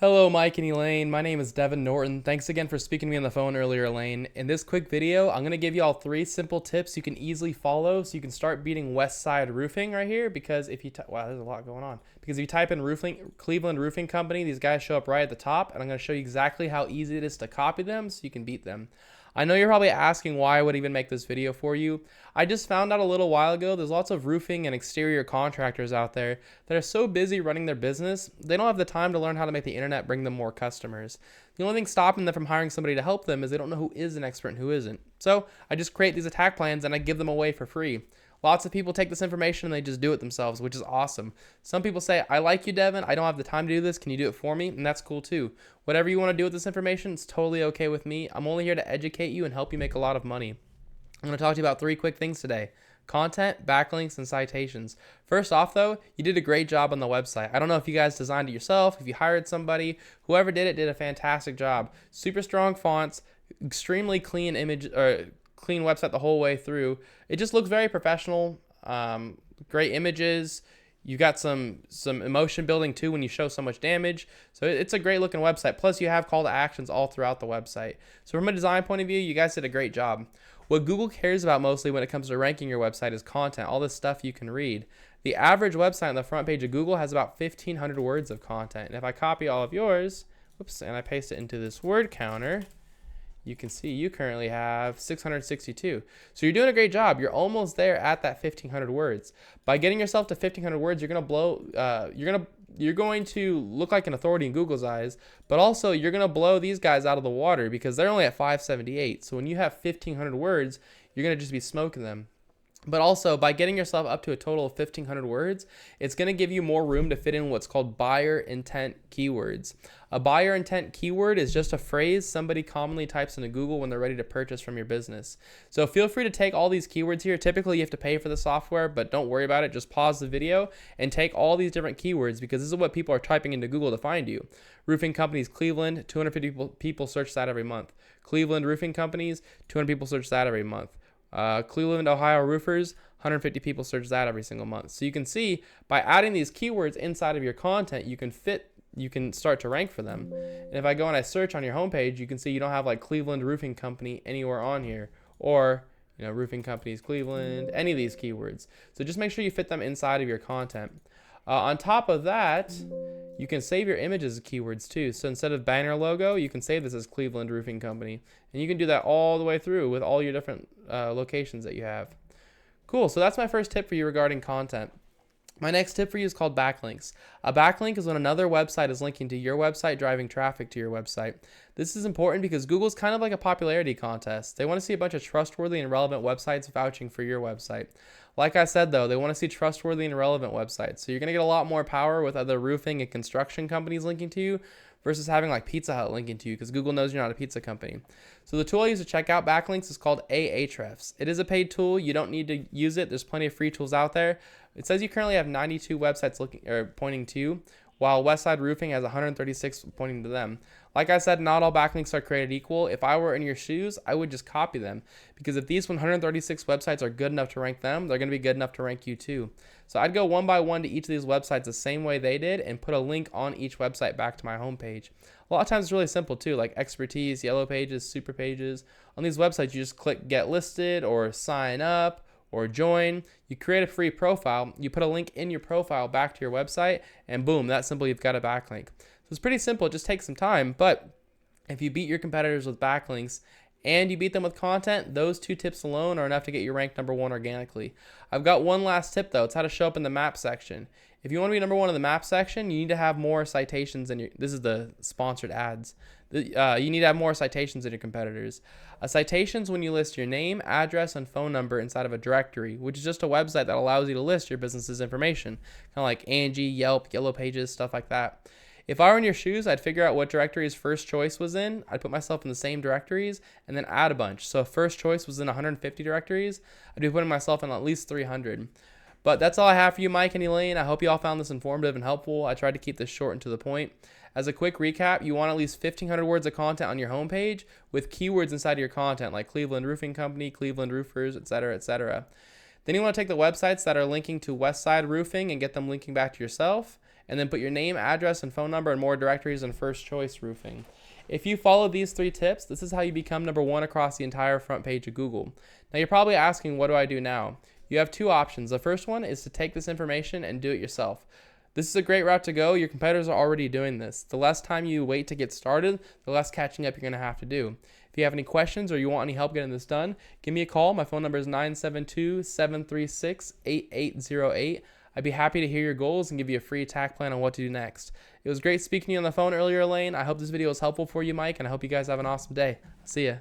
Hello, Mike and Elaine. My name is Devin Norton. Thanks again for speaking to me on the phone earlier, Elaine. In this quick video, I'm going to give you all 3 simple tips you can easily follow so you can start beating West Side Roofing right here. Because if you wow, there's a lot going on. Because if you type in roofing, Cleveland Roofing Company, these guys show up right at the top, and I'm going to show you exactly how easy it is to copy them so you can beat them. I know you're probably asking why I would even make this video for you. I just found out a little while ago there's lots of roofing and exterior contractors out there that are so busy running their business, they don't have the time to learn how to make the internet bring them more customers. The only thing stopping them from hiring somebody to help them is they don't know who is an expert and who isn't. So I just create these attack plans and I give them away for free. Lots of people take this information and they just do it themselves, which is awesome. Some people say, I like you, Devin. I don't have the time to do this. Can you do it for me? And that's cool too. Whatever you want to do with this information, it's totally okay with me. I'm only here to educate you and help you make a lot of money. I'm going to talk to you about 3 quick things today: content, backlinks, and citations. First off, though, you did a great job on the website. I don't know if you guys designed it yourself, if you hired somebody. Whoever did it did a fantastic job. Super strong fonts, extremely clean image, clean website the whole way through. It just looks very professional. Great images. You got some emotion building too when you show so much damage. So it's a great looking website. Plus you have call to actions all throughout the website. So from a design point of view, you guys did a great job. What Google cares about mostly when it comes to ranking your website is content, all this stuff you can read. The average website on the front page of Google has about 1,500 words of content. And if I copy all of yours, and I paste it into this word counter, you can see you currently have 662. So you're doing a great job. You're almost there at that 1,500 words. By getting yourself to 1,500 words, you're going to look like an authority in Google's eyes, but also you're going to blow these guys out of the water because they're only at 578. So when you have 1,500 words, you're going to just be smoking them. But also, by getting yourself up to a total of 1,500 words, it's going to give you more room to fit in what's called buyer intent keywords. A buyer intent keyword is just a phrase somebody commonly types into Google when they're ready to purchase from your business. So feel free to take all these keywords here. Typically, you have to pay for the software, but don't worry about it. Just pause the video and take all these different keywords because this is what people are typing into Google to find you. Roofing companies, Cleveland, 250 people search that every month. Cleveland roofing companies, 200 people search that every month. Cleveland, Ohio roofers, 150 people search that every single month. So you can see by adding these keywords inside of your content, you can start to rank for them. And if I go and I search on your homepage, you can see you don't have like Cleveland Roofing Company anywhere on here, or roofing companies, Cleveland, any of these keywords. So just make sure you fit them inside of your content. On top of that, you can save your images as keywords too. So instead of banner logo, you can save this as Cleveland Roofing Company. And you can do that all the way through with all your different locations that you have. Cool, so that's my first tip for you regarding content. My next tip for you is called backlinks. A backlink is when another website is linking to your website, driving traffic to your website. This is important because Google's kind of like a popularity contest. They want to see a bunch of trustworthy and relevant websites vouching for your website. Like I said, though, they want to see trustworthy and relevant websites. So you're going to get a lot more power with other roofing and construction companies linking to you versus having like Pizza Hut linking to you because Google knows you're not a pizza company. So the tool I use to check out backlinks is called Ahrefs. It is a paid tool. You don't need to use it. There's plenty of free tools out there. It says you currently have 92 websites pointing to you, while Westside Roofing has 136 pointing to them. Like I said, not all backlinks are created equal. If I were in your shoes, I would just copy them because if these 136 websites are good enough to rank them, they're going to be good enough to rank you too. So I'd go one by one to each of these websites the same way they did and put a link on each website back to my homepage. A lot of times it's really simple too, like Expertise, Yellow Pages, Super Pages. On these websites, you just click Get Listed or Sign Up or Join. You create a free profile, you put a link in your profile back to your website, and boom, that simple, you've got a backlink. So it's pretty simple, it just takes some time, but if you beat your competitors with backlinks and you beat them with content, those 2 tips alone are enough to get you ranked number 1 organically. I've got one last tip though, it's how to show up in the map section. If you want to be number 1 in the map section, you need to have more citations in your, this is the sponsored ads. You need to have more citations than your competitors. A citation is when you list your name, address, and phone number inside of a directory, which is just a website that allows you to list your business's information, kind of like Angie, Yelp, Yellow Pages, stuff like that. If I were in your shoes, I'd figure out what directories first choice was in. I'd put myself in the same directories and then add a bunch. So if first choice was in 150 directories, I'd be putting myself in at least 300. But that's all I have for you, Mike and Elaine. I hope you all found this informative and helpful. I tried to keep this short and to the point. As a quick recap, you want at least 1,500 words of content on your homepage with keywords inside of your content like Cleveland Roofing Company, Cleveland Roofers, etc., etc. Then you want to take the websites that are linking to Westside Roofing and get them linking back to yourself. and then put your name, address, and phone number and more directories in First Choice Roofing. If you follow these 3 tips, this is how you become #1 across the entire front page of Google. Now you're probably asking, what do I do now? You have 2 options. The first one is to take this information and do it yourself. This is a great route to go. Your competitors are already doing this. The less time you wait to get started, the less catching up you're going to have to do. If you have any questions or you want any help getting this done, give me a call. My phone number is 972-736-8808. I'd be happy to hear your goals and give you a free attack plan on what to do next. It was great speaking to you on the phone earlier, Elaine. I hope this video was helpful for you, Mike, and I hope you guys have an awesome day. See ya.